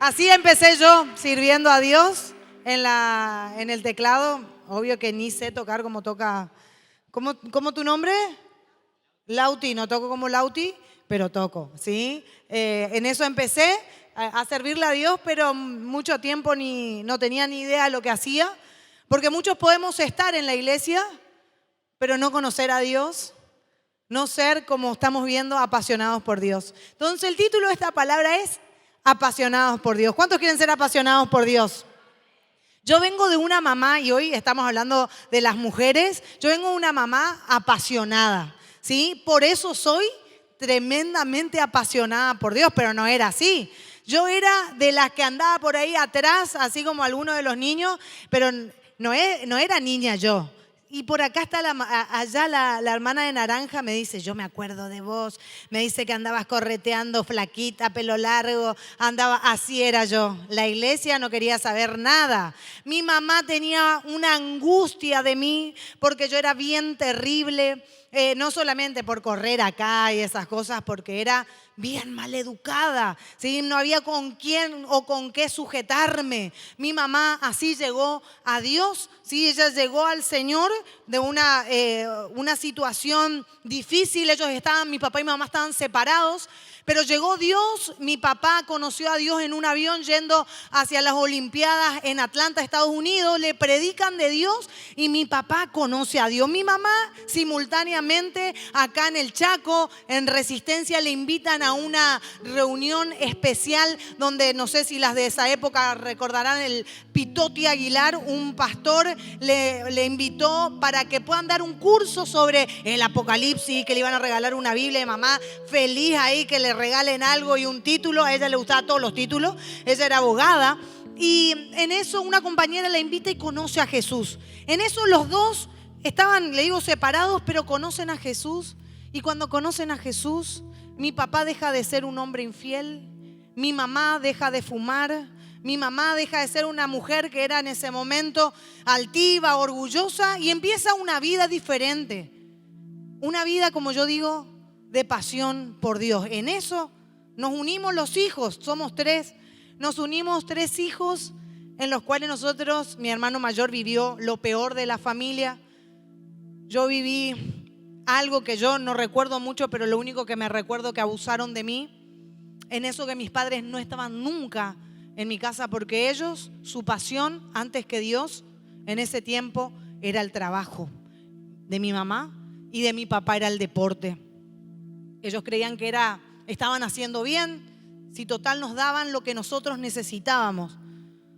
Así empecé yo sirviendo a Dios en el teclado. Obvio que ni sé tocar como toca. ¿Cómo tu nombre? Lauti, no toco como Lauti, pero toco, ¿sí? En eso empecé a servirle a Dios, pero mucho tiempo no tenía ni idea de lo que hacía, porque muchos podemos estar en la iglesia, pero no conocer a Dios, no ser, como estamos viendo, apasionados por Dios. Entonces el título de esta palabra es apasionados por Dios. ¿Cuántos quieren ser apasionados por Dios? Yo vengo de una mamá, y hoy estamos hablando de las mujeres, yo vengo de una mamá apasionada, ¿sí? Por eso soy tremendamente apasionada por Dios, pero no era así. Yo era de las que andaba por ahí atrás, así como algunos de los niños, pero no era niña yo. Y por acá está allá la hermana de naranja, me dice, yo me acuerdo de vos, me dice que andabas correteando, flaquita, pelo largo, así era yo. La iglesia no quería saber nada. Mi mamá tenía una angustia de mí porque yo era bien terrible, no solamente por correr acá y esas cosas, porque era bien maleducada, ¿sí? No había con quién o con qué sujetarme. Mi mamá así llegó a Dios, ¿sí? Ella llegó al Señor de una situación difícil. Mi papá y mi mamá estaban separados, pero llegó Dios. Mi papá conoció a Dios en un avión yendo hacia las Olimpiadas en Atlanta, Estados Unidos. Le predican de Dios y mi papá conoce a Dios. Mi mamá simultáneamente acá en el Chaco, en Resistencia, le invitan a una reunión especial donde no sé si las de esa época recordarán el Pitoti Aguilar, un pastor le invitó para que puedan dar un curso sobre el Apocalipsis, que le iban a regalar una Biblia. Y mamá feliz ahí que le regalen algo y un título. A ella le gustaban todos los títulos, ella era abogada. Y en eso una compañera la invita y conoce a Jesús. En eso los dos estaban, le digo, separados, pero conocen a Jesús. Y cuando conocen a Jesús, mi papá deja de ser un hombre infiel, mi mamá deja de fumar, mi mamá deja de ser una mujer que era en ese momento altiva, orgullosa, y empieza una vida diferente. Una vida, como yo digo, de pasión por Dios. En eso nos unimos los hijos, somos 3. Nos unimos 3 hijos en los cuales nosotros, mi hermano mayor vivió lo peor de la familia. Yo viví algo que yo no recuerdo mucho, pero lo único que me recuerdo que abusaron de mí. En eso que mis padres no estaban nunca en mi casa porque ellos, su pasión antes que Dios, en ese tiempo era el trabajo. De mi mamá y de mi papá era el deporte. Ellos creían que estaban haciendo bien, si total nos daban lo que nosotros necesitábamos.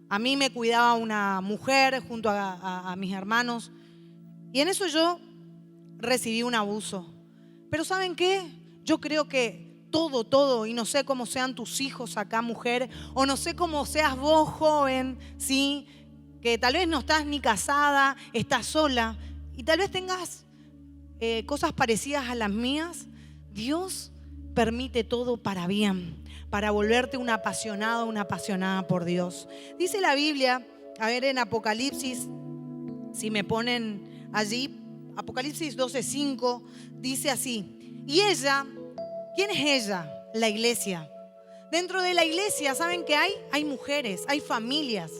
A mí me cuidaba una mujer junto a mis hermanos. Y en eso yo recibí un abuso. Pero ¿saben qué? Yo creo que todo, y no sé cómo sean tus hijos acá, mujer, o no sé cómo seas vos, joven, ¿sí? Que tal vez no estás ni casada, estás sola, y tal vez tengas cosas parecidas a las mías. Dios permite todo para bien, para volverte un apasionado, una apasionada por Dios. Dice la Biblia, a ver en Apocalipsis, si me ponen allí, Apocalipsis 12:5, dice así, y ella, ¿quién es ella? La iglesia. Dentro de la iglesia, ¿saben qué hay? Hay mujeres, hay familias.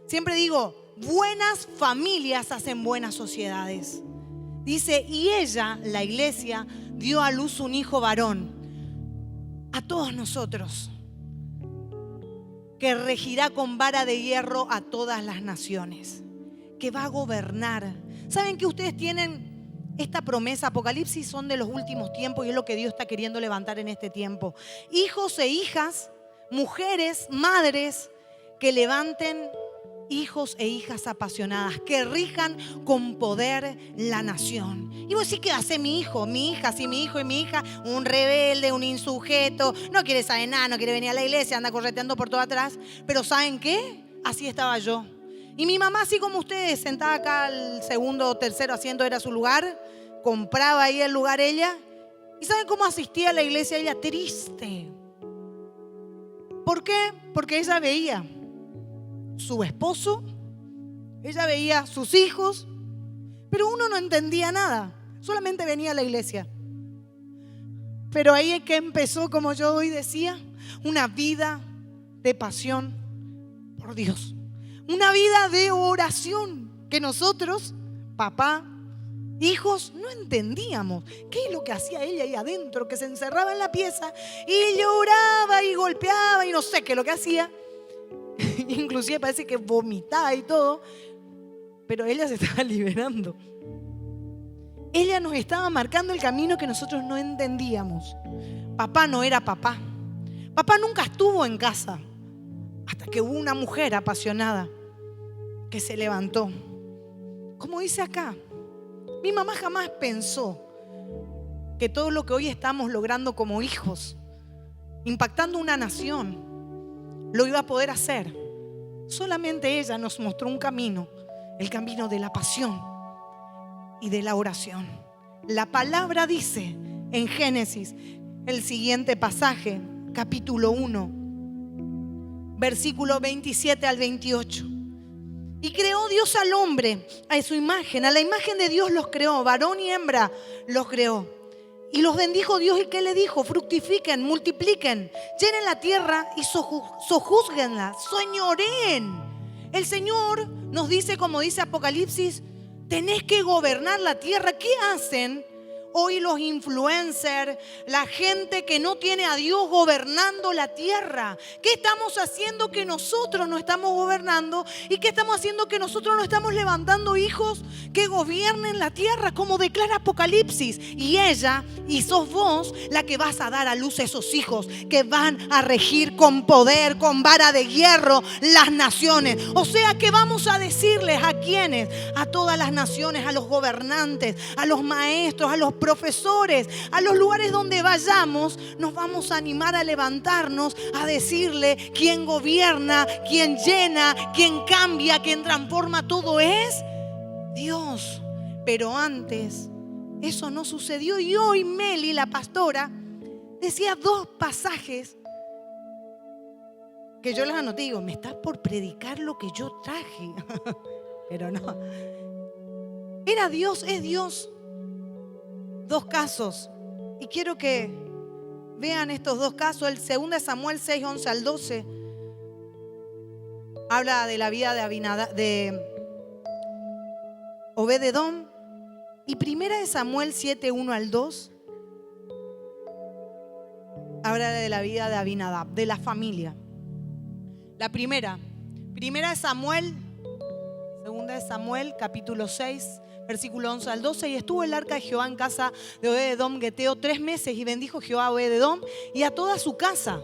Siempre digo, buenas familias hacen buenas sociedades. Dice, y ella, la iglesia, dio a luz un hijo varón, a todos nosotros, que regirá con vara de hierro a todas las naciones, que va a gobernar. ¿Saben que ustedes tienen esta promesa? Apocalipsis son de los últimos tiempos y es lo que Dios está queriendo levantar en este tiempo. Hijos e hijas, mujeres, madres, que levanten hijos e hijas apasionadas, que rijan con poder la nación. Y vos decís, ¿qué hace mi hijo? Mi hija, sí, mi hijo y mi hija, un rebelde, un insujeto, no quiere saber nada, no quiere venir a la iglesia, anda correteando por todo atrás. Pero ¿saben qué? Así estaba yo. Y mi mamá, así como ustedes, sentada acá al segundo o tercero asiento era su lugar, compraba ahí el lugar ella. ¿Y saben cómo asistía a la iglesia ella? Triste. ¿Por qué? Porque ella veía su esposo, ella veía sus hijos, pero uno no entendía nada, solamente venía a la iglesia. Pero ahí es que empezó, como yo hoy decía, una vida de pasión por Dios. Una vida de oración que nosotros, papá, hijos, no entendíamos. ¿Qué es lo que hacía ella ahí adentro? Que se encerraba en la pieza y lloraba y golpeaba y no sé qué es lo que hacía. Inclusive parece que vomitaba y todo. Pero ella se estaba liberando. Ella nos estaba marcando el camino que nosotros no entendíamos. Papá no era papá. Papá nunca estuvo en casa. Hasta que hubo una mujer apasionada que se levantó. Como dice acá, mi mamá jamás pensó que todo lo que hoy estamos logrando como hijos, impactando una nación, lo iba a poder hacer. Solamente ella nos mostró un camino, el camino de la pasión y de la oración. La palabra dice en Génesis, el siguiente pasaje, capítulo 1, versículo 27 al 28. Y creó Dios al hombre a su imagen, a la imagen de Dios los creó, varón y hembra los creó. Y los bendijo Dios, ¿y qué le dijo? Fructifiquen, multipliquen, llenen la tierra y sojúzguenla, señoreen. El Señor nos dice, como dice Apocalipsis, tenés que gobernar la tierra. ¿Qué hacen hoy los influencers, la gente que no tiene a Dios gobernando la tierra? ¿Qué estamos haciendo que nosotros no estamos gobernando? ¿Y qué estamos haciendo que nosotros no estamos levantando hijos que gobiernen la tierra? Como declara Apocalipsis. Y ella, y sos vos la que vas a dar a luz a esos hijos que van a regir con poder, con vara de hierro las naciones. O sea que vamos a decirles a quienes, a todas las naciones, a los gobernantes, a los maestros, a los profesores, a los lugares donde vayamos, nos vamos a animar a levantarnos, a decirle quién gobierna, quién llena, quién cambia, quién transforma todo es Dios. Pero antes eso no sucedió. Y hoy Meli, la pastora, decía dos pasajes que yo les anoté. Digo, me estás por predicar lo que yo traje. Pero no. Era Dios, es Dios. Dos casos. Y quiero que vean estos dos casos. El 2 Samuel 6, 11 al 12. Habla de la vida de Obed-edom. Y 1 Samuel 7, 1 al 2. Habla de la vida de Abinadab, de la familia. La primera. 1 Samuel, 2 Samuel, capítulo 6. Versículo 11 al 12. Y estuvo el arca de Jehová en casa de Obed-edom Geteo 3 meses. Y bendijo Jehová a Obed-edom y a toda su casa.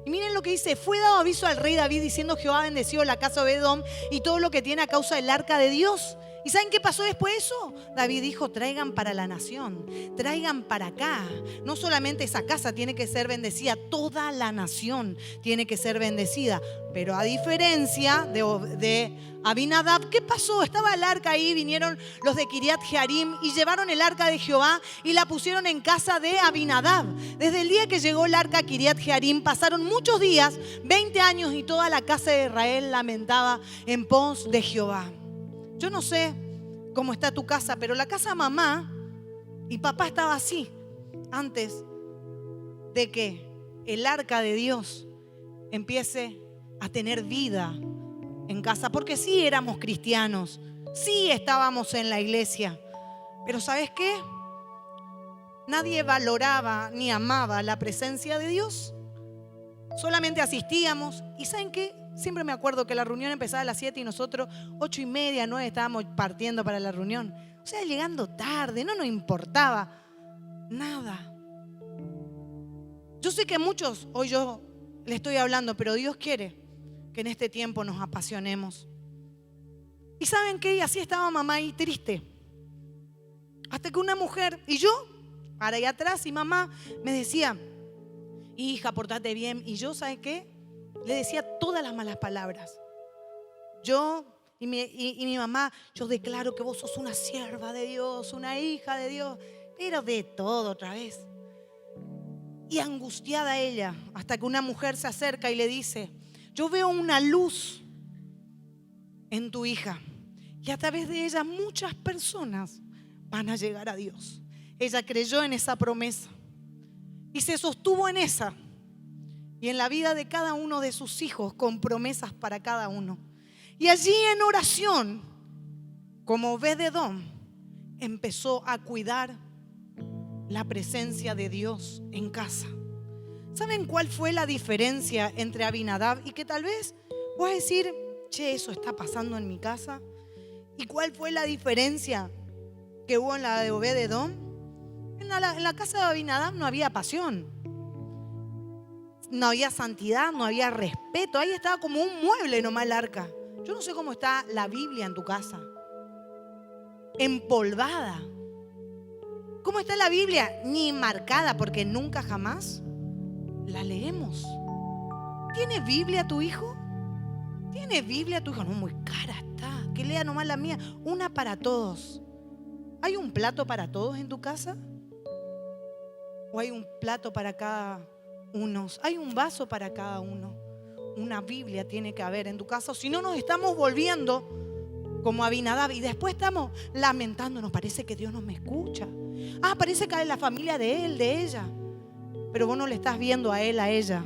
Y miren lo que dice. Fue dado aviso al rey David diciendo: Jehová ha bendecido la casa de Obed-edom y todo lo que tiene a causa del arca de Dios. ¿Y saben qué pasó después de eso? David dijo: traigan para la nación, traigan para acá. No solamente esa casa tiene que ser bendecida, toda la nación tiene que ser bendecida. Pero a diferencia de Abinadab, ¿qué pasó? Estaba el arca ahí, vinieron los de Kiriat Jearim y llevaron el arca de Jehová y la pusieron en casa de Abinadab. Desde el día que llegó el arca a Kiriat Jearim pasaron muchos días, 20 años, y toda la casa de Israel lamentaba en pos de Jehová. Yo no sé cómo está tu casa, pero la casa mamá y papá estaba así antes de que el arca de Dios empiece a tener vida en casa. Porque sí éramos cristianos, sí estábamos en la iglesia, pero ¿sabes qué? Nadie valoraba ni amaba la presencia de Dios. Solamente asistíamos. ¿Y saben qué? Siempre me acuerdo que la reunión empezaba a las 7 y nosotros 8:30, 9 estábamos partiendo para la reunión. O sea, llegando tarde, no nos importaba nada. Yo sé que muchos, hoy yo le estoy hablando, pero Dios quiere que en este tiempo nos apasionemos. ¿Y saben qué? Y así estaba mamá ahí triste. Hasta que una mujer, y yo, para allá atrás, y mamá me decía: hija, portate bien. Y yo, ¿sabe qué? Le decía todas las malas palabras. Yo y mi mamá: yo declaro que vos sos una sierva de Dios, una hija de Dios. Pero de todo otra vez. Y angustiada ella, hasta que una mujer se acerca y le dice: yo veo una luz en tu hija. Y a través de ella muchas personas van a llegar a Dios. Ella creyó en esa promesa y se sostuvo en esa. y en la vida de cada uno de sus hijos con promesas para cada uno. Y allí en oración, como Obed-Edom, empezó a cuidar la presencia de Dios en casa. ¿Saben cuál fue la diferencia entre Abinadab y que tal vez vas a decir, che, eso está pasando en mi casa? ¿Y cuál fue la diferencia que hubo en la de Obed-Edom? En la casa de Abinadab no había pasión, no había santidad, no había respeto. Ahí estaba como un mueble nomás el arca. Yo no sé cómo está la Biblia en tu casa, empolvada. ¿Cómo está la Biblia? Ni marcada, porque nunca jamás la leemos. ¿Tiene Biblia tu hijo? ¿Tiene Biblia tu hijo? No, muy cara está. Que lea nomás la mía. Una para todos. ¿Hay un plato para todos en tu casa? ¿O hay un plato para cada uno? ¿Hay un vaso para cada uno? Una Biblia tiene que haber en tu casa. Si no, nos estamos volviendo como Abinadab y después estamos lamentándonos. Parece que Dios no me escucha. Parece que es la familia de él, de ella. Pero vos no le estás viendo a él, a ella,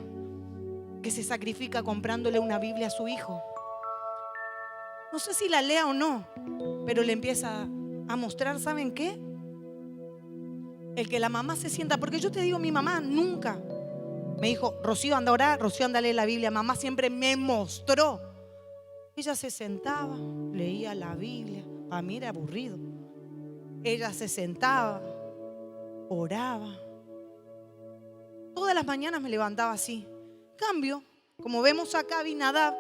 que se sacrifica comprándole una Biblia a su hijo. No sé si la lea o no, pero le empieza a mostrar, ¿saben qué? El que la mamá se sienta, porque yo te digo, mi mamá nunca me dijo, Rocío, anda a orar, Rocío, anda a leer la Biblia. Mamá siempre me mostró. Ella se sentaba, leía la Biblia. Para mí era aburrido. Ella se sentaba, oraba. Todas las mañanas me levantaba así. Cambio, como vemos acá, Abinadab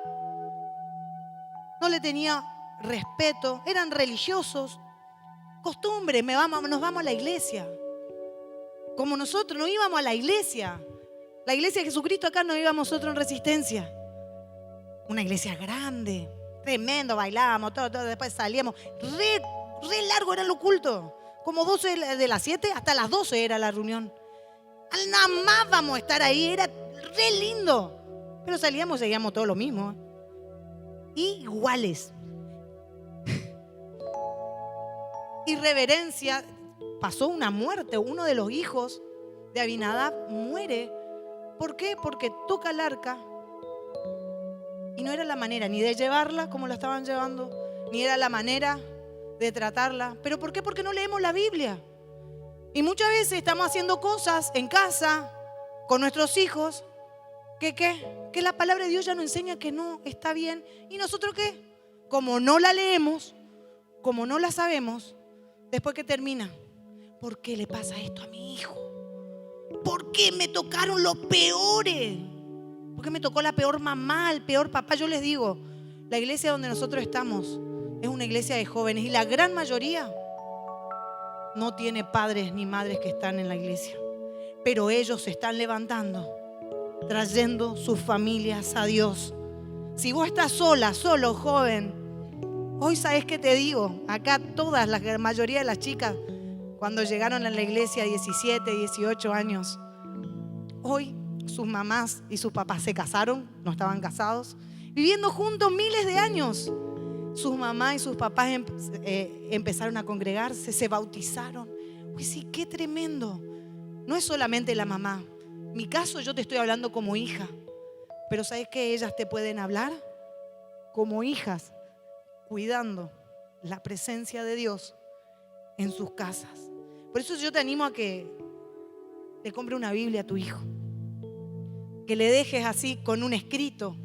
no le tenía respeto, eran religiosos. Costumbre, nos vamos a la iglesia. Como nosotros no íbamos a la iglesia de Jesucristo, acá no íbamos nosotros en Resistencia. Una iglesia grande, tremendo, bailábamos, todo, después salíamos. Re largo era el culto. Como 12 de las 7 hasta las 12 era la reunión. Nada más vamos a estar ahí, era re lindo. Pero salíamos y seguíamos todo lo mismo. Iguales. Irreverencia. Pasó una muerte. Uno de los hijos de Abinadab muere. ¿Por qué? Porque toca el arca. Y no era la manera ni de llevarla como la estaban llevando, ni era la manera de tratarla. ¿Pero por qué? Porque no leemos la Biblia. Y muchas veces estamos haciendo cosas en casa con nuestros hijos que la palabra de Dios ya nos enseña que no está bien. ¿Y nosotros qué? Como no la leemos, como no la sabemos, después que termina, ¿por qué le pasa esto a mi hijo? ¿Por qué me tocaron los peores? ¿Por qué me tocó la peor mamá, el peor papá? Yo les digo, la iglesia donde nosotros estamos es una iglesia de jóvenes y la gran mayoría no tiene padres ni madres que están en la iglesia. Pero ellos se están levantando, trayendo sus familias a Dios. Si vos estás sola, solo, joven, hoy sabes qué te digo. Acá todas, la mayoría de las chicas, cuando llegaron a la iglesia 17, 18 años, hoy sus mamás y sus papás se casaron, no estaban casados, viviendo juntos miles de años. Sus mamás y sus papás empezaron a congregarse, se bautizaron. Uy, sí, qué tremendo. No es solamente la mamá. En mi caso, yo te estoy hablando como hija. Pero ¿sabes qué? Ellas te pueden hablar como hijas, cuidando la presencia de Dios en sus casas. Por eso yo te animo a que le compre una Biblia a tu hijo. Que le dejes así con un escrito.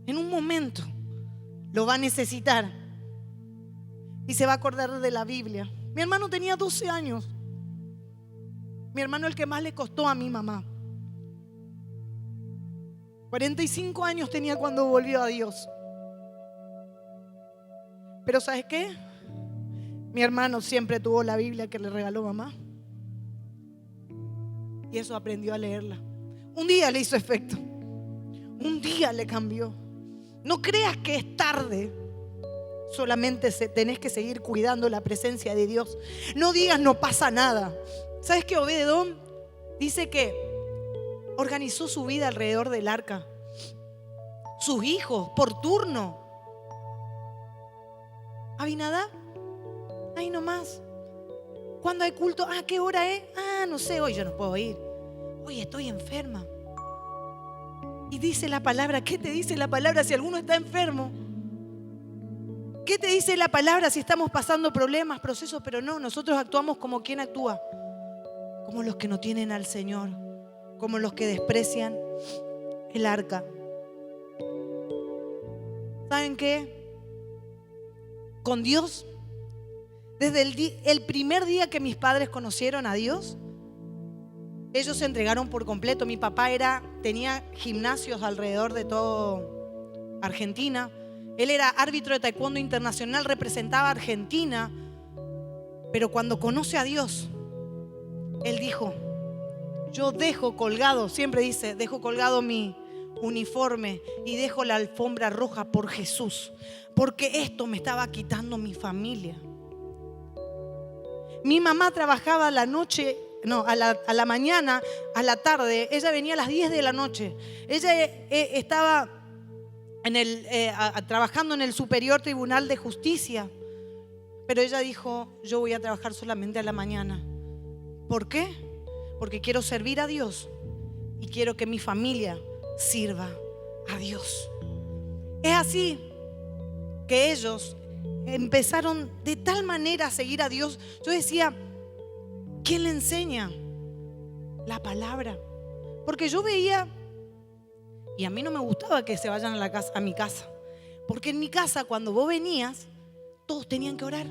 En un momento lo va a necesitar y se va a acordar de la Biblia. Mi hermano tenía 12 años. Mi hermano el que más le costó a mi mamá. 45 años tenía cuando volvió a Dios. Pero ¿sabes qué? Mi hermano siempre tuvo la Biblia que le regaló mamá. Y eso aprendió a leerla. Un día le hizo efecto. Un día le cambió. No creas que es tarde. Solamente tenés que seguir cuidando la presencia de Dios. No digas no pasa nada. ¿Sabes qué? Obed-Edom dice que organizó su vida alrededor del arca. Sus hijos, por turno. Abinadab, ahí nomás. ¿Cuándo hay culto? ¿Qué hora es? No sé, hoy yo no puedo ir. Hoy estoy enferma. Y dice la palabra, ¿qué te dice la palabra si alguno está enfermo? ¿Qué te dice la palabra si estamos pasando problemas, procesos? Pero no, nosotros actuamos como quien actúa, como los que no tienen al Señor, como los que desprecian el arca. ¿Saben qué? Con Dios, desde el primer día que mis padres conocieron a Dios, ellos se entregaron por completo. Mi papá tenía gimnasios alrededor de todo Argentina. Él era árbitro de taekwondo internacional, representaba a Argentina. Pero cuando conoce a Dios, él dijo, yo dejo colgado, siempre dice, dejo colgado mi uniforme y dejo la alfombra roja por Jesús, porque esto me estaba quitando mi familia. Mi mamá trabajaba a la noche, a la mañana, a la tarde. Ella venía a las 10 de la noche. Ella estaba trabajando en el Superior Tribunal de Justicia, pero ella dijo, yo voy a trabajar solamente a la mañana. ¿Por qué? Porque quiero servir a Dios y quiero que mi familia sirva a Dios. Es así que ellos empezaron de tal manera a seguir a Dios. Yo decía, ¿quién le enseña? La palabra. Porque yo veía, y a mí no me gustaba que se vayan a mi casa, porque en mi casa cuando vos venías todos tenían que orar.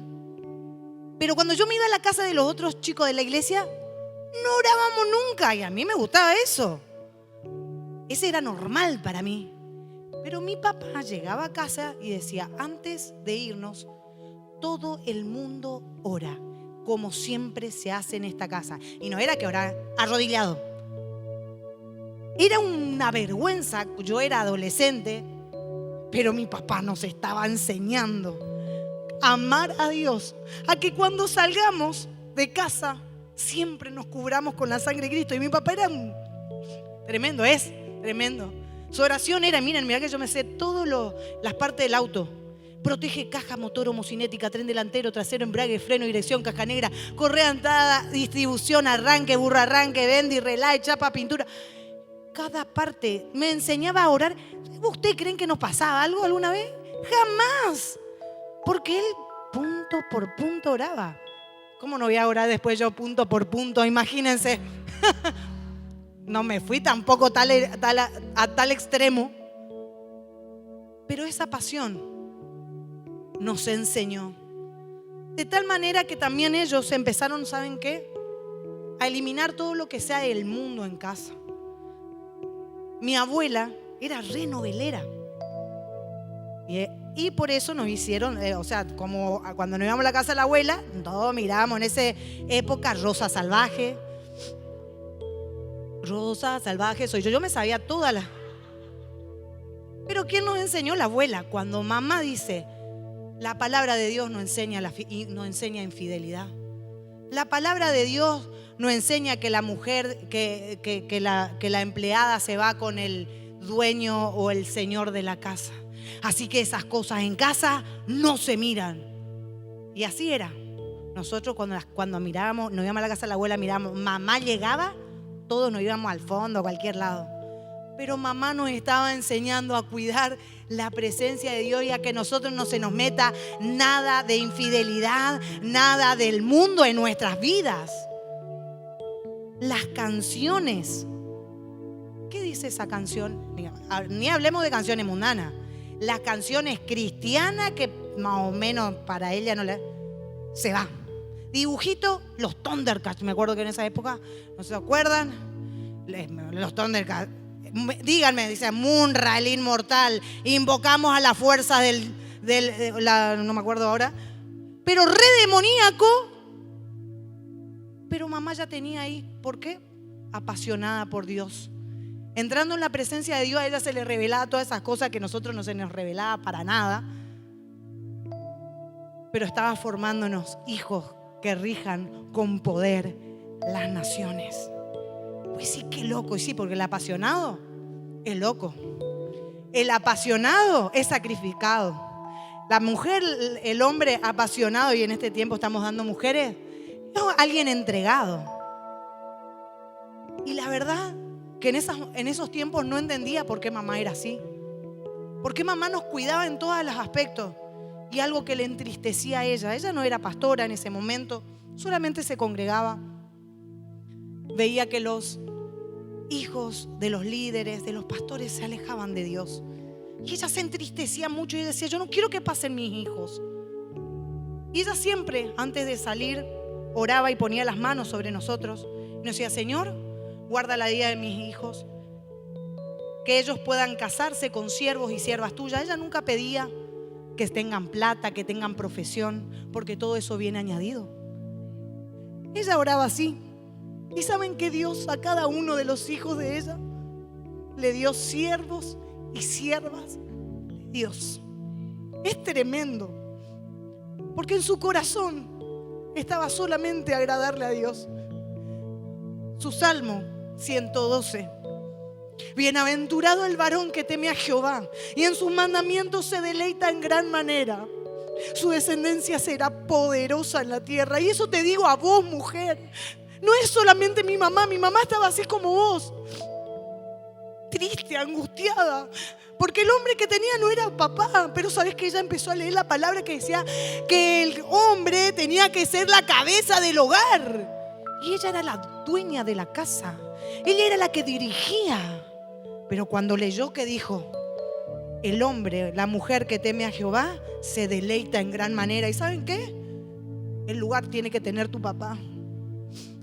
Pero cuando yo me iba a la casa de los otros chicos de la iglesia, no orábamos nunca, y a mí me gustaba eso. Ese era normal para mí. Pero mi papá llegaba a casa y decía, antes de irnos, todo el mundo ora, como siempre se hace en esta casa. Y no era que orar arrodillado. Era una vergüenza. Yo era adolescente, pero mi papá nos estaba enseñando a amar a Dios, a que cuando salgamos de casa siempre nos cubramos con la sangre de Cristo. Y mi papá era tremendo, es tremendo. Su oración era, miren, mirá que yo me sé todas las partes del auto. Protege caja, motor, homocinética, tren delantero, trasero, embrague, freno, dirección, caja negra, correa entrada, distribución, arranque, burro arranque, bendy, relay, chapa, pintura. Cada parte me enseñaba a orar. ¿Ustedes creen que nos pasaba algo alguna vez? Jamás. Porque él punto por punto oraba. ¿Cómo no voy a orar después yo punto por punto? Imagínense. No me fui tampoco a tal extremo. Pero esa pasión nos enseñó. De tal manera que también ellos empezaron, ¿saben qué? A eliminar todo lo que sea del mundo en casa. Mi abuela era re novelera. Y por eso nos hicieron, como cuando nos íbamos a la casa de la abuela, todos mirábamos en esa época Rosa Salvaje. Rosa Salvaje soy yo. Yo me sabía todas las. Pero ¿quién nos enseñó? La abuela. Cuando mamá dice, la palabra de Dios no enseña infidelidad. La palabra de Dios no enseña que la mujer, que la empleada se va con el dueño o el señor de la casa. Así que esas cosas en casa no se miran. Y así era. Nosotros cuando mirábamos, nos íbamos a la casa de la abuela, mirábamos, mamá llegaba, todos nos íbamos al fondo, a cualquier lado. Pero mamá nos estaba enseñando a cuidar la presencia de Dios y a que nosotros no se nos meta nada de infidelidad, nada del mundo en nuestras vidas. Las canciones. ¿Qué dice esa canción? Ni hablemos de canciones mundanas. Las canciones cristianas que más o menos para ella no le... Se va. Dibujito, los Thundercats. Me acuerdo que en esa época, ¿no se acuerdan? Los Thundercats. Díganme, dice Munra, el inmortal. Invocamos a la fuerza no me acuerdo ahora. Pero re demoníaco. Pero mamá ya tenía ahí. ¿Por qué? Apasionada por Dios. Entrando en la presencia de Dios, a ella se le revelaba todas esas cosas que a nosotros no se nos revelaba para nada. Pero estaba formándonos hijos que rijan con poder las naciones. Pues sí, qué loco. Y sí, porque el apasionado es loco. El apasionado es sacrificado. La mujer, el hombre apasionado, y en este tiempo estamos dando mujeres, es alguien entregado. Y la verdad que en esos tiempos no entendía por qué mamá era así. Por qué mamá nos cuidaba en todos los aspectos. Y algo que le entristecía a ella. Ella no era pastora en ese momento, solamente se congregaba. Veía que los hijos de los líderes, de los pastores se alejaban de Dios. Y ella se entristecía mucho y decía, yo no quiero que pasen mis hijos. Y ella siempre, antes de salir, oraba y ponía las manos sobre nosotros. Y nos decía, Señor, guarda la vida de mis hijos. Que ellos puedan casarse con siervos y siervas tuyas. Ella nunca pedía que tengan plata, que tengan profesión, porque todo eso viene añadido. Ella oraba así. ¿Y saben que Dios a cada uno de los hijos de ella le dio siervos y siervas de Dios? Es tremendo, porque en su corazón estaba solamente agradarle a Dios. Su Salmo 112. Bienaventurado el varón que teme a Jehová y en sus mandamientos se deleita en gran manera. Su descendencia será poderosa en la tierra. Y eso te digo a vos, mujer. No es solamente mi mamá estaba así como vos. Triste, angustiada. Porque el hombre que tenía no era papá. Pero sabes que ella empezó a leer la palabra que decía que el hombre tenía que ser la cabeza del hogar. Y ella era la dueña de la casa. Ella era la que dirigía. Pero cuando leyó que dijo, el hombre, la mujer que teme a Jehová, se deleita en gran manera. ¿Y saben qué? El lugar tiene que tener tu papá.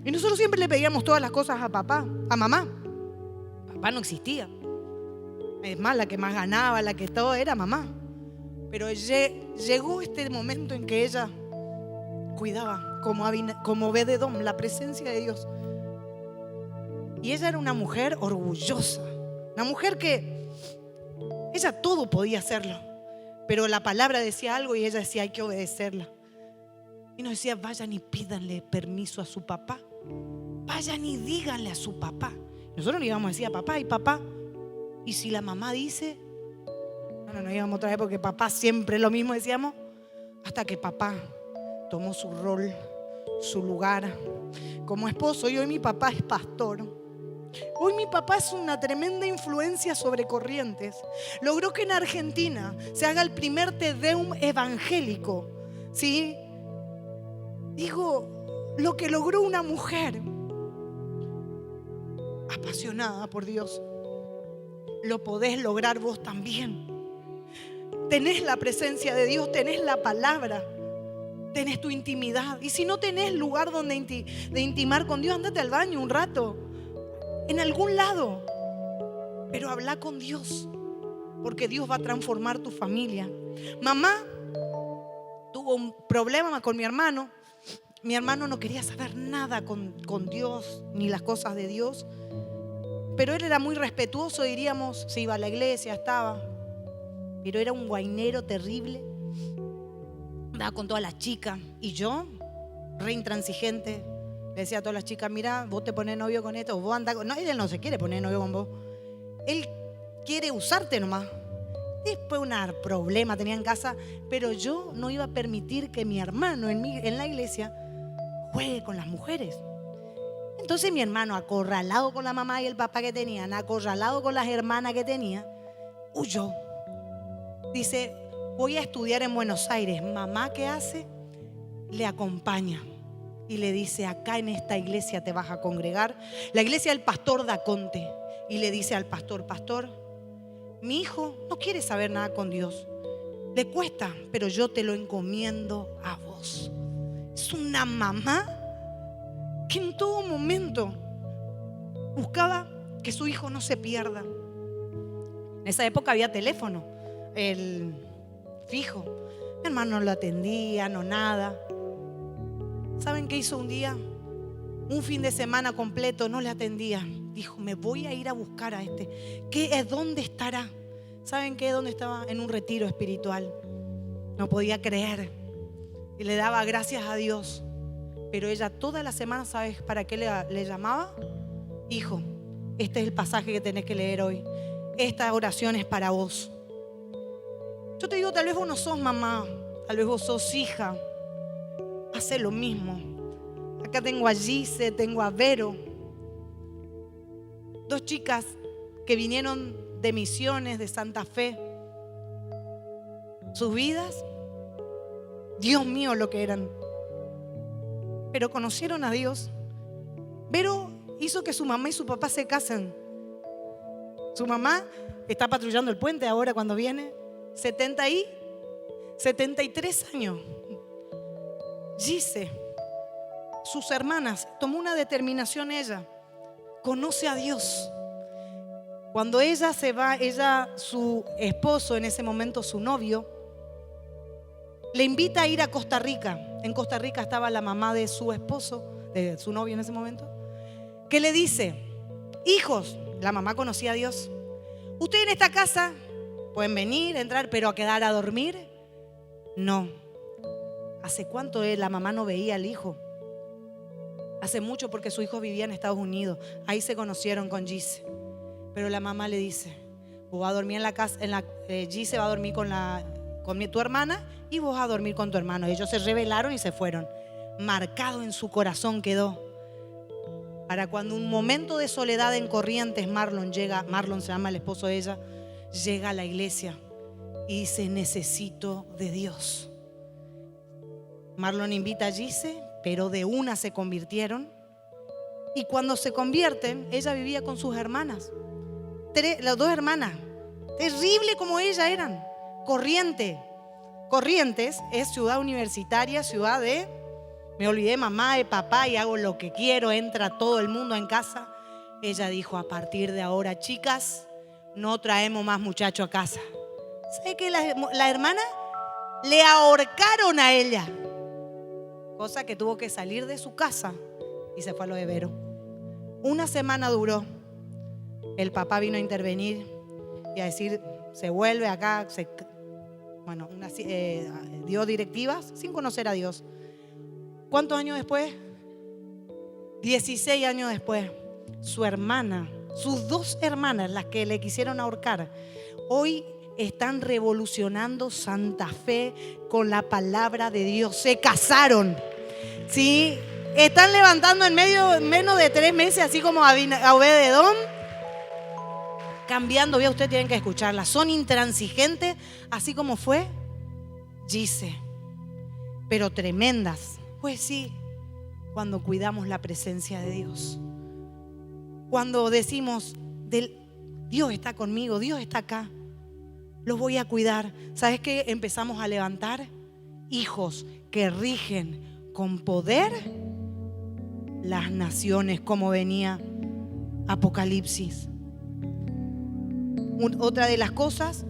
Y nosotros siempre le pedíamos todas las cosas a papá, a mamá. Papá no existía. Es más, la que más ganaba, la que todo era mamá. Pero llegó este momento en que ella cuidaba como Obed-Edom, la presencia de Dios. Y ella era una mujer orgullosa. Una mujer que ella todo podía hacerlo. Pero la palabra decía algo y ella decía hay que obedecerla. Y nos decía vayan y pídanle permiso a su papá. Vayan y díganle a su papá. Nosotros le íbamos a decir a papá, y papá, y si la mamá dice, no íbamos otra vez porque papá siempre lo mismo decíamos, hasta que papá tomó su rol, su lugar como esposo. Y hoy mi papá es pastor. Hoy mi papá es una tremenda influencia sobre Corrientes. Logró que en Argentina se haga el primer Te Deum evangélico. ¿Sí? Digo, lo que logró una mujer apasionada por Dios, lo podés lograr vos también. Tenés la presencia de Dios, tenés la palabra, tenés tu intimidad. Y si no tenés lugar donde de intimar con Dios, andate al baño un rato, en algún lado, pero habla con Dios, porque Dios va a transformar tu familia. Mamá tuvo un problema con mi hermano. Mi hermano no quería saber nada con Dios ni las cosas de Dios, pero él era muy respetuoso, diríamos. Se iba a la iglesia, estaba, pero era un guainero terrible. Andaba con todas las chicas. Y yo, re intransigente, le decía a todas las chicas, mira, vos te pones novio con esto, o vos andás con... No, él no se quiere poner novio con vos. Él quiere usarte nomás. Después un problema tenía en casa, pero yo no iba a permitir que mi hermano en la iglesia juegue con las mujeres. Entonces mi hermano, acorralado con la mamá y el papá que tenían, acorralado con las hermanas que tenía, huyó. Dice, voy a estudiar en Buenos Aires. Mamá, ¿qué hace? Le acompaña y le dice, acá en esta iglesia te vas a congregar, la iglesia del pastor Daconte. Y le dice al pastor, pastor, mi hijo no quiere saber nada con Dios, le cuesta, pero yo te lo encomiendo a vos. Es una mamá que en todo momento buscaba que su hijo no se pierda. En esa época había teléfono, el fijo. Mi hermano no lo atendía, no nada. ¿Saben qué hizo un día? Un fin de semana completo no le atendía. Dijo, me voy a ir a buscar a este. ¿Dónde estará? ¿Saben qué? ¿Dónde estaba? En un retiro espiritual. No podía creer. Y le daba gracias a Dios. Pero ella toda la semana, ¿sabes para qué le llamaba? Hijo, este es el pasaje que tenés que leer hoy. Esta oración es para vos. Yo te digo, tal vez vos no sos mamá, tal vez vos sos hija. Hace lo mismo. Acá tengo a Gise, tengo a Vero. 2 chicas que vinieron de Misiones, de Santa Fe. Sus vidas, Dios mío lo que eran. Pero conocieron a Dios. Vero hizo que su mamá y su papá se casen. Su mamá está patrullando el puente ahora cuando viene. 73 años. Gise, sus hermanas, tomó una determinación ella. Conoce a Dios. Cuando ella se va, su esposo, en ese momento su novio, le invita a ir a Costa Rica. En Costa Rica estaba la mamá de su esposo, de su novio en ese momento, que le dice: hijos, la mamá conocía a Dios, ustedes en esta casa pueden venir, entrar, pero a quedar a dormir, no. ¿Hace cuánto la mamá no veía al hijo? Hace mucho, porque su hijo vivía en Estados Unidos. Ahí se conocieron con Gise. Pero la mamá le dice: vos vas a dormir en la casa, Gise va a dormir con tu hermana y vos vas a dormir con tu hermano. Ellos se rebelaron y se fueron. Marcado en su corazón quedó. Para cuando un momento de soledad en Corrientes, Marlon se llama el esposo de ella, llega a la iglesia y dice: necesito de Dios. Marlon invita a Gise, pero de una se convirtieron. Y cuando se convierten, ella vivía con sus hermanas. Las 2 hermanas, terrible como ellas eran. Corrientes es ciudad universitaria, ciudad de, me olvidé mamá, de papá y hago lo que quiero, entra todo el mundo en casa. Ella dijo: a partir de ahora, chicas, no traemos más muchachos a casa. ¿Sabe que la hermana le ahorcaron a ella? Cosa que tuvo que salir de su casa y se fue a lo de Vero. 1 semana duró. El papá vino a intervenir y a decir: se vuelve acá. Dio directivas sin conocer a Dios. ¿Cuántos años después? 16 años después, su hermana, sus 2 hermanas, las que le quisieron ahorcar, hoy están revolucionando Santa Fe con la palabra de Dios. Se casaron, ¿sí? Están levantando en menos de 3 meses, así como a Obed-Edom. Cambiando, ya ustedes tienen que escucharla. Son intransigentes, así como fue Gise, pero tremendas. Pues sí, cuando cuidamos la presencia de Dios, cuando decimos: Dios está conmigo, Dios está acá, los voy a cuidar. ¿Sabes qué? Empezamos a levantar hijos que rigen con poder las naciones, como venía Apocalipsis. Otra de las cosas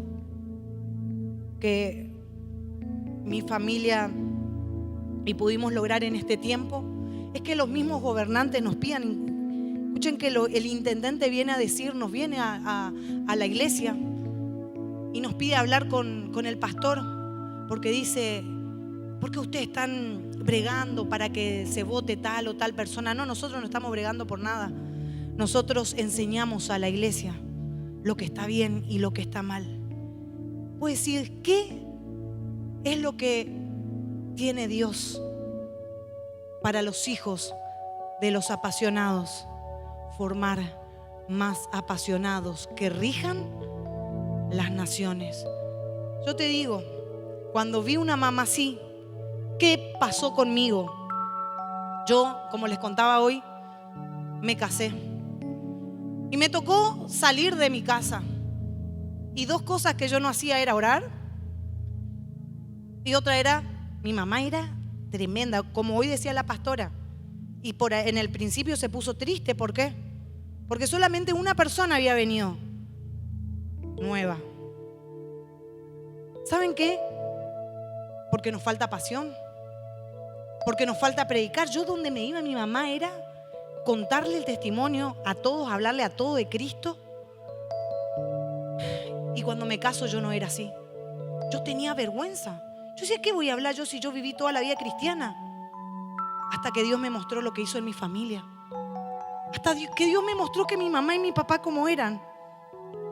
que mi familia y pudimos lograr en este tiempo es que los mismos gobernantes nos pidan. Escuchen que el intendente viene a decirnos, viene a la iglesia y nos pide hablar con el pastor, porque dice: ¿por qué ustedes están bregando para que se vote tal o tal persona? No, nosotros no estamos bregando por nada. Nosotros enseñamos a la iglesia lo que está bien y lo que está mal. Puedo decir, ¿qué es lo que tiene Dios para los hijos de los apasionados? Formar más apasionados que rijan las naciones. Yo te digo, cuando vi una mamá así, ¿qué pasó conmigo? Yo, como les contaba hoy, me casé. Y me tocó salir de mi casa. Y 2 cosas que yo no hacía era orar. Y otra era, mi mamá era tremenda, como hoy decía la pastora. Y en el principio se puso triste. ¿Por qué? Porque solamente una persona había venido nueva. ¿Saben qué? Porque nos falta pasión. Porque nos falta predicar. Yo donde me iba mi mamá era contarle el testimonio a todos, hablarle a todos de Cristo. Y cuando me caso yo no era así. Yo tenía vergüenza. Yo decía, ¿qué voy a hablar yo si yo viví toda la vida cristiana? Hasta que Dios me mostró lo que hizo en mi familia. Hasta que Dios me mostró que mi mamá y mi papá cómo eran.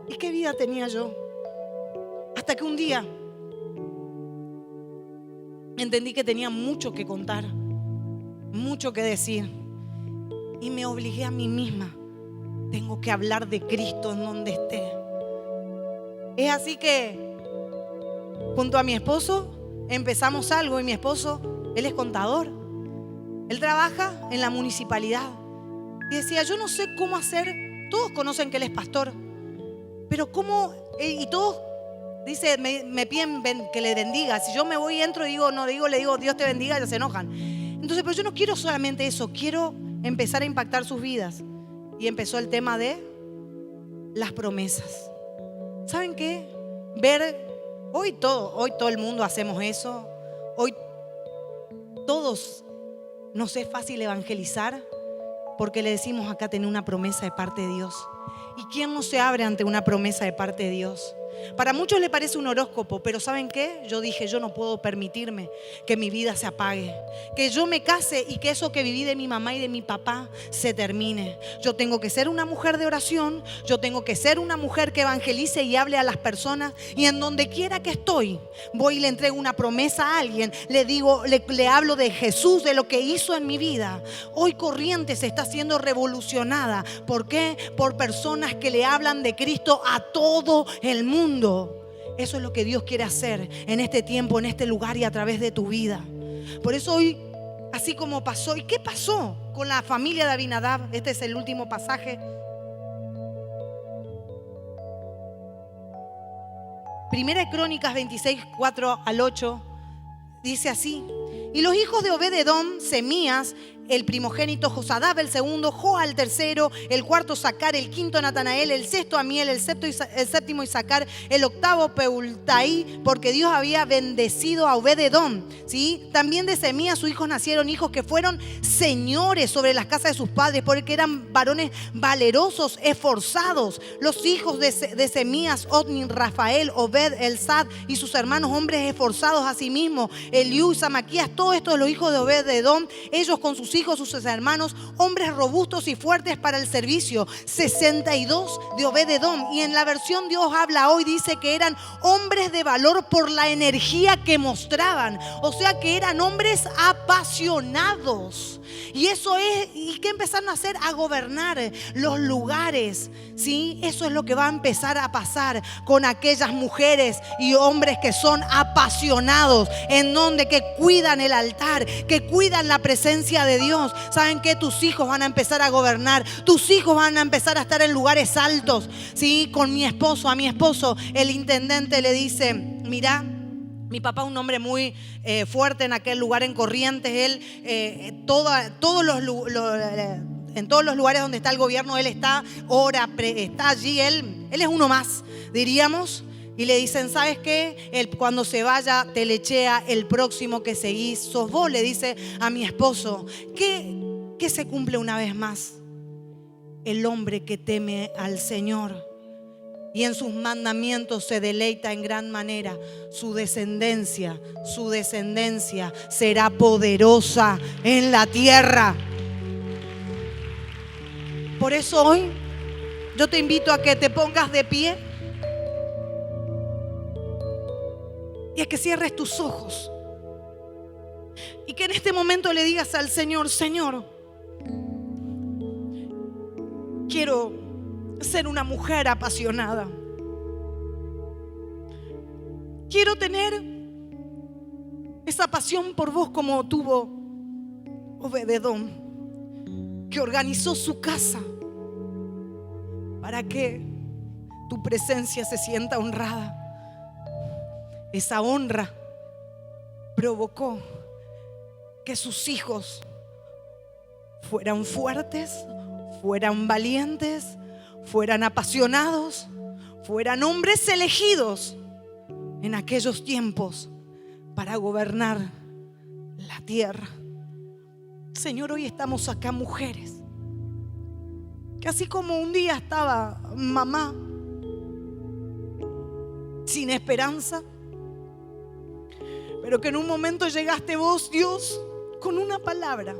¿Y qué vida tenía yo? Hasta que un día entendí que tenía mucho que contar, mucho que decir. Y me obligué a mí misma tengo que hablar de Cristo en donde esté. Es así que junto a mi esposo empezamos algo y mi esposo, él es contador. Él trabaja en la municipalidad. Y decía, yo no sé cómo hacer. Todos conocen que él es pastor. Pero cómo, y todos dice, me piden que le bendiga. Si yo me voy y entro y digo, le digo Dios te bendiga, ya se enojan. Entonces, pero yo no quiero solamente eso, quiero empezar a impactar sus vidas. Y empezó el tema de las promesas. ¿Saben qué? Hoy todo el mundo hacemos eso. Hoy todos nos es fácil evangelizar porque le decimos acá tener una promesa de parte de Dios. ¿Y quién no se abre ante una promesa de parte de Dios? Para muchos le parece un horóscopo, pero ¿saben qué? Yo dije, yo no puedo permitirme que mi vida se apague, que yo me case y que eso que viví de mi mamá y de mi papá se termine. Yo tengo que ser una mujer de oración, yo tengo que ser una mujer que evangelice y hable a las personas, y en donde quiera que estoy, voy y le entrego una promesa a alguien, le digo, le hablo de Jesús, de lo que hizo en mi vida. Hoy Corrientes está siendo revolucionada. ¿Por qué? Por personas que le hablan de Cristo a todo el mundo. Eso es lo que Dios quiere hacer en este tiempo, en este lugar y a través de tu vida. Por eso hoy, así como pasó, ¿y qué pasó con la familia de Abinadab? Este es el último pasaje. Primera de Crónicas 26, 4 al 8 dice así: y los hijos de Obed-edom, Semías, el primogénito, Josadab el segundo, Joa el tercero, el cuarto Sacar, el quinto Natanael, el sexto Amiel, el séptimo Isacar, el octavo Peultaí, porque Dios había bendecido a Obed-edom, ¿sí? También de Semías sus hijos nacieron hijos que fueron señores sobre las casas de sus padres, porque eran varones valerosos, esforzados. Los hijos de Semías, Otni, Rafael, Obed, Elsad y sus hermanos, hombres esforzados asimismo, Eliú, Samaquías, todos estos los hijos de Obed-edom, ellos con sus hijos, sus hermanos, hombres robustos y fuertes para el servicio. 62 de Obed-edom. Y en la versión Dios habla hoy dice que eran hombres de valor por la energía que mostraban. O sea que eran hombres apasionados. Y eso es, ¿y qué empezaron a hacer? A gobernar los lugares, ¿sí? Eso es lo que va a empezar a pasar con aquellas mujeres y hombres que son apasionados, en donde que cuidan el altar, que cuidan la presencia de Dios. ¿Saben qué? Tus hijos van a empezar a gobernar, tus hijos van a empezar a estar en lugares altos, ¿sí? Con mi esposo, a mi esposo, el intendente le dice, mira, mi papá es un hombre muy fuerte en aquel lugar en Corrientes. Él, en todos los lugares donde está el gobierno, él está, está allí. Él es uno más, diríamos. Y le dicen, ¿sabes qué? Él, cuando se vaya, telechea el próximo que seguís. Sos vos, le dice a mi esposo. ¿Qué se cumple una vez más? El hombre que teme al Señor y en sus mandamientos se deleita en gran manera. Su descendencia será poderosa en la tierra. Por eso hoy yo te invito a que te pongas de pie y a que cierres tus ojos y que en este momento le digas al Señor, Señor, quiero ser una mujer apasionada. Quiero tener esa pasión por vos como tuvo Obed-edom, que organizó su casa para que tu presencia se sienta honrada. Esa honra provocó que sus hijos fueran fuertes, fueran valientes, fueran apasionados, fueran hombres elegidos en aquellos tiempos para gobernar la tierra. Señor, hoy estamos acá mujeres que así como un día estaba mamá sin esperanza, pero que en un momento llegaste vos, Dios, con una palabra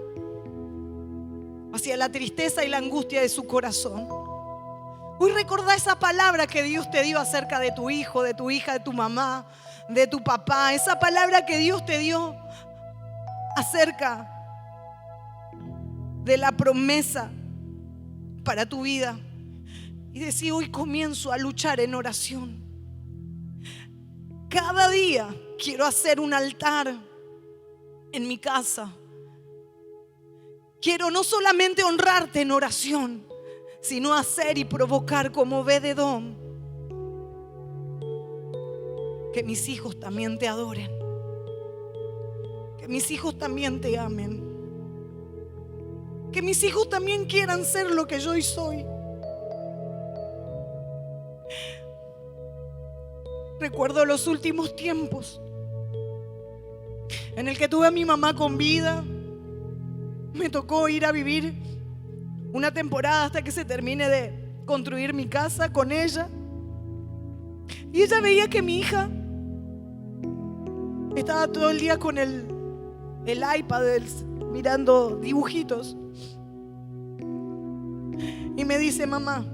hacia la tristeza y la angustia de su corazón. Hoy recordá esa palabra que Dios te dio acerca de tu hijo, de tu hija, de tu mamá, de tu papá. Esa palabra que Dios te dio acerca de la promesa para tu vida. y decía: hoy comienzo a luchar en oración. Cada día quiero hacer un altar en mi casa. Quiero no solamente honrarte en oración, sino hacer y provocar como Obed-Edom, que mis hijos también te adoren, que mis hijos también te amen, que mis hijos también quieran ser lo que yo hoy soy. Recuerdo los últimos tiempos en el que tuve a mi mamá con vida. Me tocó ir a vivir una temporada hasta que se termine de construir mi casa con ella. Y ella veía que mi hija estaba todo el día con el iPad mirando dibujitos. Y me dice: mamá,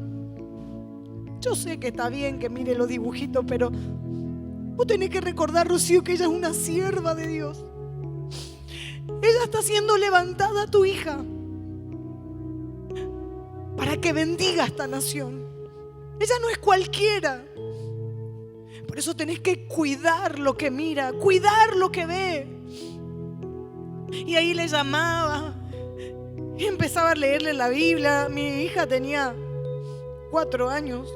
yo sé que está bien que mire los dibujitos, pero vos tenés que recordar, Rocío, que ella es una sierva de Dios. Ella está siendo levantada, a tu hija, para que bendiga a esta nación. Ella no es cualquiera. Por eso tenés que cuidar lo que mira, cuidar lo que ve. Y ahí le llamaba y empezaba a leerle la Biblia. Mi hija tenía 4 años,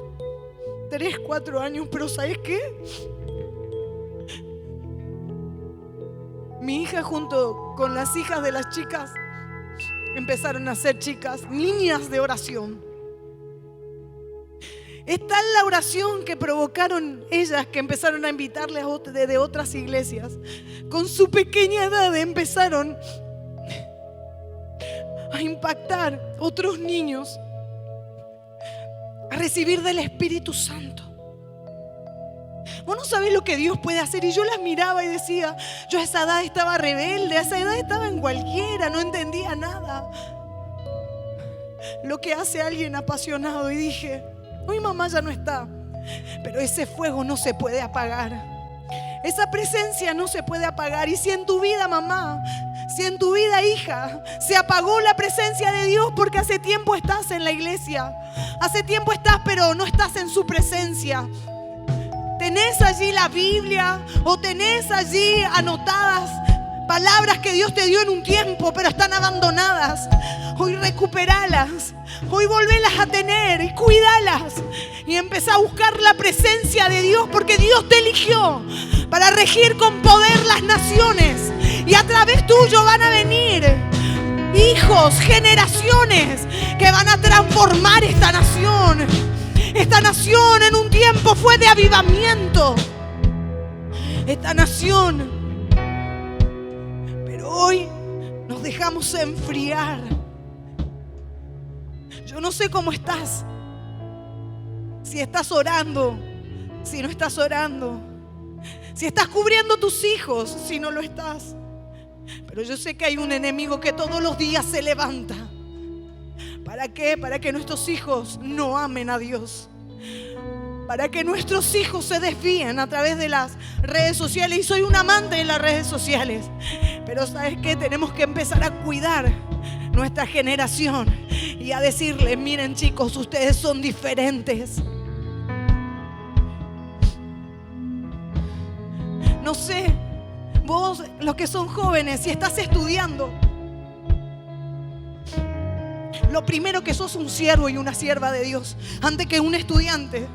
3, 4 años, pero ¿sabes qué? Mi hija junto con las hijas de las chicas empezaron a ser chicas, niñas de oración. Es tal la oración que provocaron ellas que empezaron a invitarles de otras iglesias. Con su pequeña edad empezaron a impactar otros niños, a recibir del Espíritu Santo. Vos no sabés lo que Dios puede hacer. Y yo las miraba y decía: yo a esa edad estaba rebelde, a esa edad estaba en cualquiera, no entendía nada. Lo que hace alguien apasionado. Y dije: mi mamá ya no está, pero ese fuego no se puede apagar. Esa presencia no se puede apagar. Y si en tu vida, mamá, si en tu vida, hija, se apagó la presencia de Dios porque hace tiempo estás en la iglesia, hace tiempo estás, pero no estás en su presencia. Tenés allí la Biblia o tenés allí anotadas palabras que Dios te dio en un tiempo, pero están abandonadas. Hoy recuperalas, hoy volvelas a tener y cuídalas. Y empezá a buscar la presencia de Dios, porque Dios te eligió para regir con poder las naciones. Y a través tuyo van a venir hijos, generaciones que van a transformar esta nación. Esta nación en un tiempo fue de avivamiento. Esta nación. Pero hoy nos dejamos enfriar. Yo no sé cómo estás. Si estás orando, si no estás orando. Si estás cubriendo a tus hijos, si no lo estás. Pero yo sé que hay un enemigo que todos los días se levanta. ¿Para qué? Para que nuestros hijos no amen a Dios. Para que nuestros hijos se desvíen a través de las redes sociales. Y soy un amante de las redes sociales. Pero ¿sabes qué? Tenemos que empezar a cuidar nuestra generación y a decirle: miren, chicos, ustedes son diferentes. No sé, vos, los que son jóvenes, si estás estudiando, lo primero que sos un siervo y una sierva de Dios, antes que un estudiante,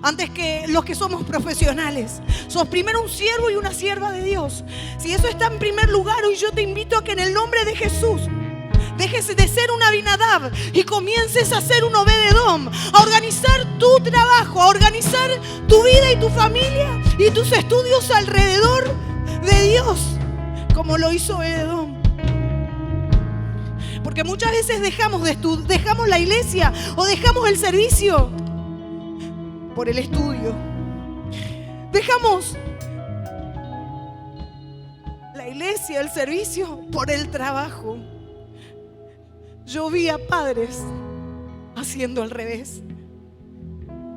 antes que los que somos profesionales. Sos primero un siervo y una sierva de Dios. Si eso está en primer lugar, hoy yo te invito a que en el nombre de Jesús dejes de ser un Abinadab y comiences a ser un Obed-Edom, a organizar tu trabajo, a organizar tu vida y tu familia y tus estudios alrededor de Dios, como lo hizo Obed-Edom. Porque muchas veces dejamos la iglesia o dejamos el servicio por el estudio. Dejamos la iglesia, el servicio por el trabajo. Yo vi a padres haciendo al revés.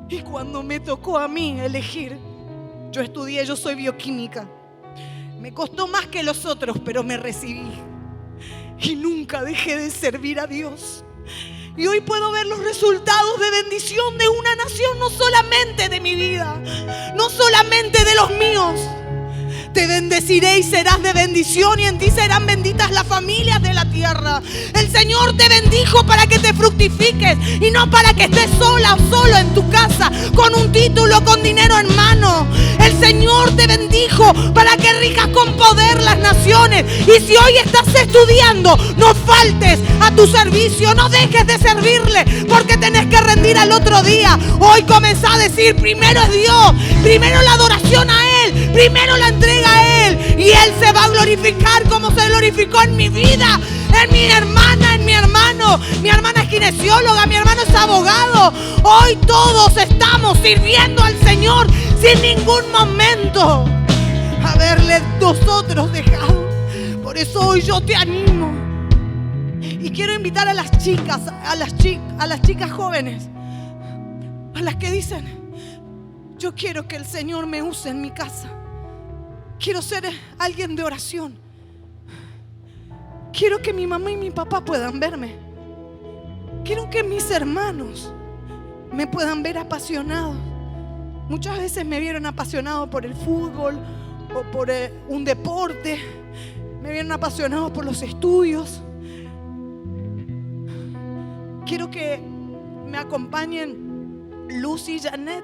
Y cuando me tocó a mí elegir, yo soy bioquímica. Me costó más que los otros, pero me recibí. Y nunca dejé de servir a Dios. Y hoy puedo ver los resultados de bendición de una nación, no solamente de mi vida, no solamente de los míos. Te bendeciré y serás de bendición, y en ti serán benditas las familias de la tierra. El Señor te bendijo para que te fructifiques y no para que estés sola o solo en tu casa con un título, con dinero en mano. El Señor te bendijo para que rijas con poder las naciones. Y si hoy estás estudiando, no faltes a tu servicio, no dejes de servirle porque tenés que rendir al otro día. Hoy comenzá a decir: primero es Dios, primero la adoración a Él, primero la entrega a Él, y Él se va a glorificar como se glorificó en mi vida, en mi hermana, en mi hermano. Mi hermana es kinesióloga, mi hermano es abogado. Hoy todos estamos sirviendo al Señor sin ningún momento haberle nosotros dejado. Por eso hoy yo te animo y quiero invitar a las chicas, a las chicas jóvenes, a las que dicen: yo quiero que el Señor me use en mi casa. Quiero ser alguien de oración. Quiero que mi mamá y mi papá puedan verme. Quiero que mis hermanos me puedan ver apasionado. Muchas veces me vieron apasionado por el fútbol o por un deporte. Me vieron apasionado por los estudios. Quiero que me acompañen Lucy y Janet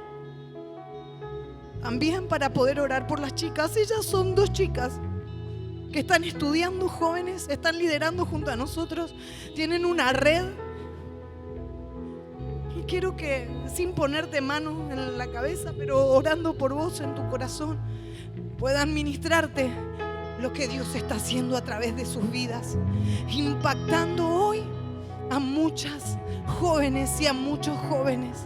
también para poder orar por las chicas. Ellas son 2 chicas que están estudiando, jóvenes, están liderando junto a nosotros, tienen una red. Y quiero que, sin ponerte mano en la cabeza, pero orando por vos en tu corazón, puedan ministrarte lo que Dios está haciendo a través de sus vidas, impactando hoy a muchas jóvenes y a muchos jóvenes.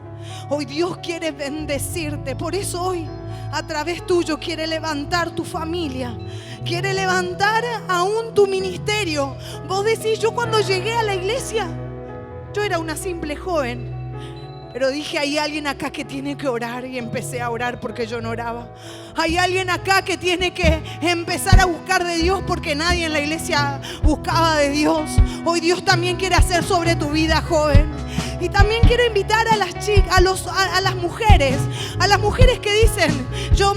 Hoy Dios quiere bendecirte. Por eso hoy a través tuyo quiere levantar tu familia, quiere levantar aún tu ministerio. Vos decís: yo cuando llegué a la iglesia, yo era una simple joven, pero dije: hay alguien acá que tiene que orar, y empecé a orar porque yo no oraba. Hay alguien acá que tiene que empezar a buscar de Dios porque nadie en la iglesia buscaba de Dios. Hoy Dios también quiere hacer sobre tu vida, joven. Y también quiero invitar a las chicas, a las mujeres que dicen: yo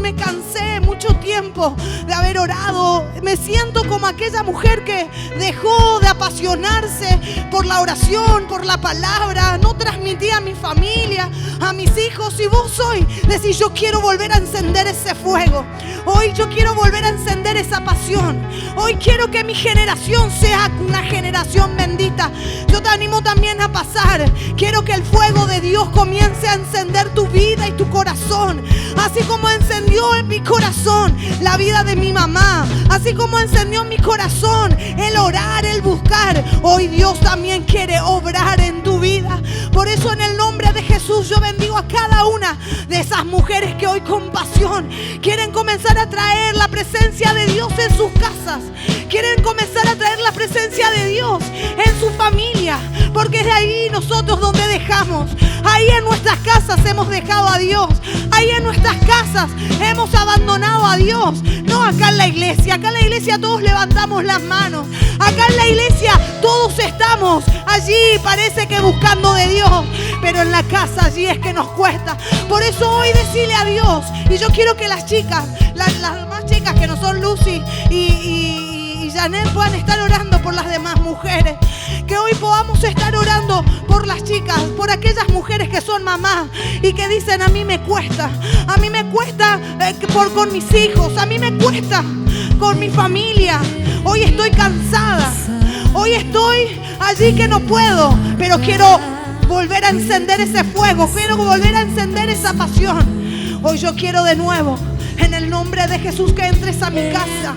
me cansé mucho tiempo de haber orado. Me siento como aquella mujer que dejó de apasionarse por la oración, por la palabra. No transmití a mi familia, a mis hijos. Y vos hoy decís: yo quiero volver a encender ese fuego. Hoy yo quiero volver a encender esa pasión. Hoy quiero que mi generación sea una generación bendita. Yo te animo también a pasar. Quiero que el fuego de Dios comience a encender tu vida y tu corazón, así como encendió en mi corazón la vida de mi mamá, así como encendió en mi corazón el orar, el buscar. Hoy Dios también quiere obrar en tu vida. Por eso, en el nombre de Jesús, yo bendigo a cada una de esas mujeres que hoy con pasión quieren comenzar a traer la presencia de Dios en sus casas, quieren comenzar a traer la presencia de Dios en su familia, porque es de ahí nosotros donde dejamos. Ahí en nuestras casas hemos dejado a Dios. Ahí en nuestras casas hemos abandonado a Dios. No acá en la iglesia. Acá en la iglesia todos levantamos las manos. Acá en la iglesia todos estamos allí, parece que buscando de Dios, pero en la casa allí es que nos cuesta. Por eso hoy decirle a Dios. Y yo quiero que las chicas, las más chicas que no son Lucy y Janet, puedan estar orando por las demás mujeres. Que hoy podamos estar orando por las chicas, por aquellas mujeres que son mamás y que dicen: a mí me cuesta con mis hijos, a mí me cuesta con mi familia. Hoy estoy cansada, hoy estoy allí que no puedo, pero quiero volver a encender ese fuego, quiero volver a encender esa pasión. Hoy yo quiero de nuevo, en el nombre de Jesús, que entres a mi casa.